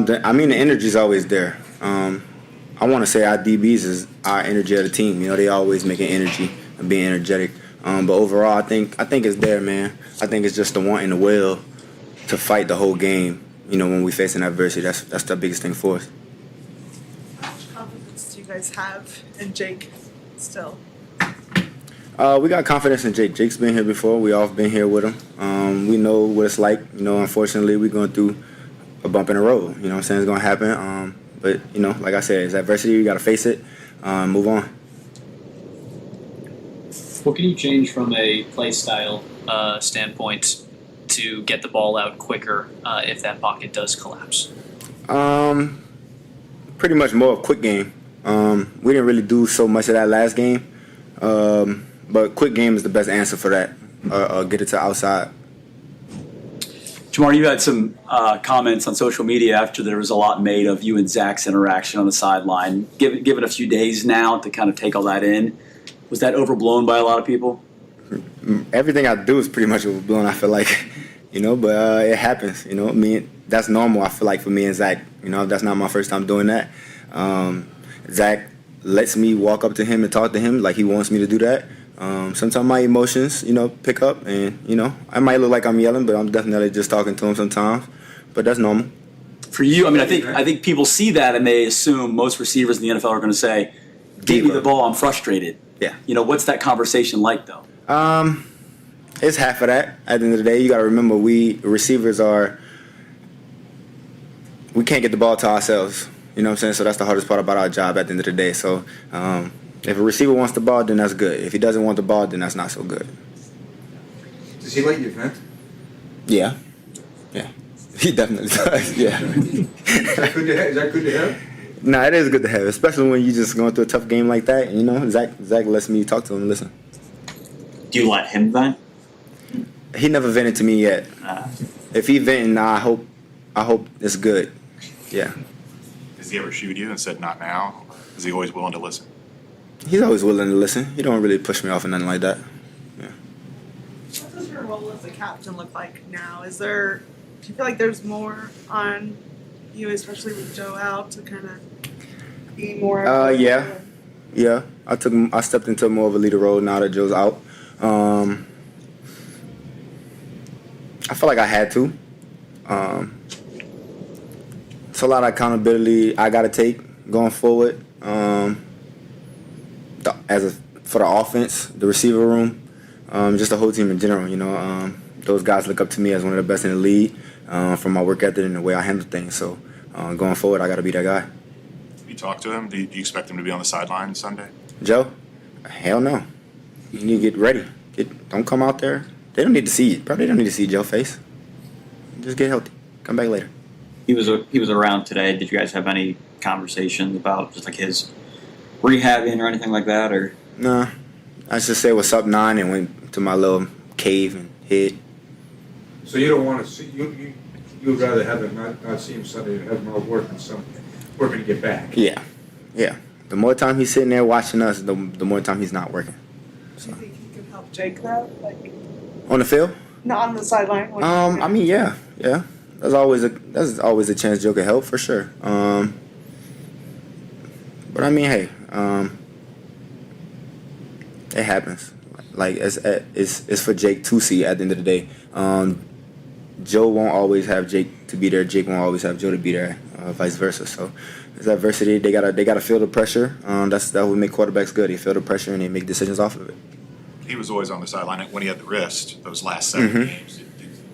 The energy's always there. I want to say our DBs is our energy of the team. You know, they always making energy and being energetic. But overall, I think it's there, man. I think it's just the want and the will to fight the whole game. You know, when we face an adversity, that's the biggest thing for us. How much confidence do you guys have in Jake still? We got confidence in Jake. Jake's been here before. We all been here with him. We know what it's like. You know, unfortunately, we're going through a bump in the road. You know what I'm saying? It's going to happen. But, you know, like I said, it's adversity. You got to face it, move on. What can you change from a play style standpoint to get the ball out quicker if that pocket does collapse? Pretty much more of a quick game. We didn't really do so much of that last game. But quick game is the best answer for that. Get it to outside. Jamar, you had some comments on social media after there was a lot made of you and Zac's interaction on the sideline. Give it a few days now to kind of take all that in. Was that overblown by a lot of people? Everything I do is pretty much overblown, I feel like. You know, but it happens. You know, I mean, that's normal, I feel like, for me and Zac. You know, that's not my first time doing that. Zac lets me walk up to him and talk to him like he wants me to do that. Sometimes my emotions, you know, pick up, and, you know, I might look like I'm yelling, but I'm definitely just talking to him sometimes. But that's normal. For you, I mean, I think people see that and they assume most receivers in the NFL are going to say, "Give me the ball, I'm frustrated." Yeah. You know, what's that conversation like, though? It's half of that. At the end of the day, you got to remember, we can't get the ball to ourselves. You know what I'm saying? So that's the hardest part about our job at the end of the day. So if a receiver wants the ball, then that's good. If he doesn't want the ball, then that's not so good. Does he let you vent? Yeah. Yeah. He definitely does. Yeah. Is that good to have? Nah, it is good to have, especially when you're just going through a tough game like that. You know, Zac lets me talk to him and listen. Do you let him vent? He never vented to me yet. If he venting, I hope it's good. Yeah. Has he ever shooed you and said not now? Is he always willing to listen? He's always willing to listen. He don't really push me off or nothing like that. Yeah. What does your role as a captain look like now? Do you feel like there's more on you, especially with Joe out, to kind of be more? Yeah. I stepped into more of a leader role now that Joe's out. I feel like I had to. It's a lot of accountability I got to take going forward. For the offense, the receiver room, just the whole team in general. You know, those guys look up to me as one of the best in the league from my work ethic and the way I handle things. So going forward, I got to be that guy. You talk to him? Do you expect him to be on the sideline Sunday? Joe? Hell no. You need to get ready. Don't come out there. They don't need to see it. Probably don't need to see Joe's face. Just get healthy. Come back later. He was around today. Did you guys have any conversations about just like his rehabbing or anything like that, or? Nah. I just said what's up 9 and went to my little cave and hid. So you don't want to see you would rather have him not see him Sunday and have him out working to get back. Yeah. The more time he's sitting there watching us, the more time he's not working. So. Do you think he could help Jake though? Like on the field? Not on the sideline. I mean, yeah. There's always a chance Joe could help for sure. But I mean, hey, it happens. Like it's for Jake to see at the end of the day. Joe won't always have Jake to be there. Jake won't always have Joe to be there. Vice versa. So it's adversity. They gotta feel the pressure. That would make quarterbacks good. They feel the pressure and they make decisions off of it. He was always on the sideline when he had the wrist. Those last 7 games.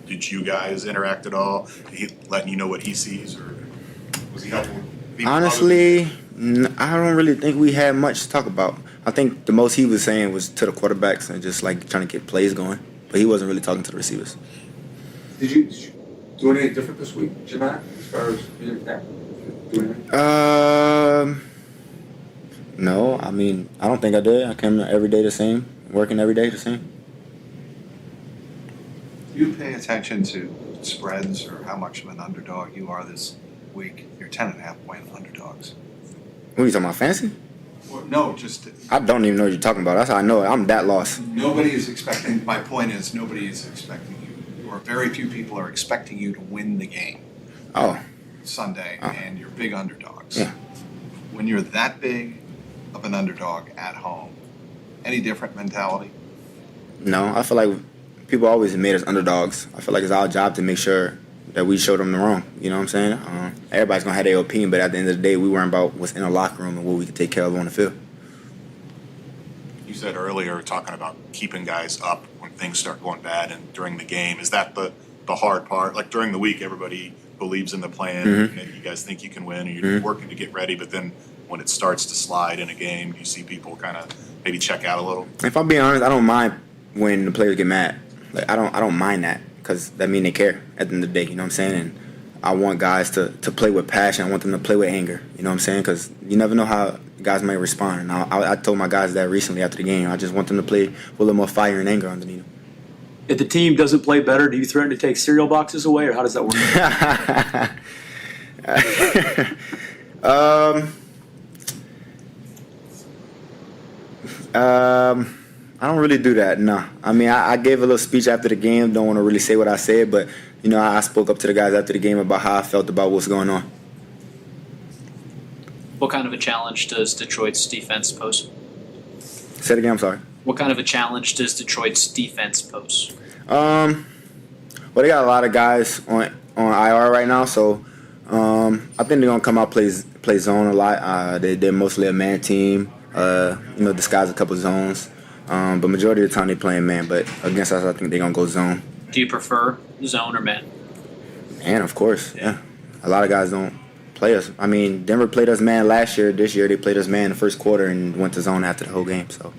Did you guys interact at all? He letting you know what he sees, or was he helpful? Honestly, I don't really think we had much to talk about. I think the most he was saying was to the quarterbacks and just like trying to get plays going. But he wasn't really talking to the receivers. Did you do anything different this week, Jeanette, as far as doing anything? No. I mean, I don't think I did. I came every day the same, working every day the same. Do you pay attention to spreads or how much of an underdog you are this week? You're 10.5-point underdogs. What are you talking about, fantasy? Or, no, just... I don't even know what you're talking about. That's how I know it. I'm that lost. Nobody is expecting... My point is nobody is expecting you, or very few people are expecting you to win the game. Oh. Sunday and you're big underdogs. Yeah. When you're that big of an underdog at home, any different mentality? No, I feel like people always made us underdogs. I feel like it's our job to make sure that we show them the wrong. You know what I'm saying? Everybody's gonna have their opinion, but at the end of the day, we worry about what's in the locker room and what we can take care of on the field. You said earlier talking about keeping guys up when things start going bad and during the game. Is that the hard part? Like during the week, everybody believes in the plan and you guys think you can win and you're working to get ready, but then when it starts to slide in a game, you see people kind of maybe check out a little? If I'm being honest, I don't mind when the players get mad. Like I don't mind that because that means they care at the end of the day. You know what I'm saying? And I want guys to play with passion. I want them to play with anger. You know what I'm saying? Because you never know how guys might respond. And I told my guys that recently after the game. I just want them to play with a little more fire and anger underneath them. If the team doesn't play better, do you threaten to take cereal boxes away, or how does that work? I don't really do that, no. I mean, I gave a little speech after the game. Don't want to really say what I said, but, you know, I spoke up to the guys after the game about how I felt about what's going on. What kind of a challenge does Detroit's defense pose? Say it again, I'm sorry. What kind of a challenge does Detroit's defense pose? Well, they got a lot of guys on IR right now, so I think they're going to come out play zone a lot. They're mostly a man team, disguise a couple zones. But majority of the time they playing man, but against us I think they're going to go zone. Do you prefer zone or man? Man, of course, yeah. A lot of guys don't play us. I mean, Denver played us man last year. This year they played us man in the first quarter and went to zone after the whole game, so.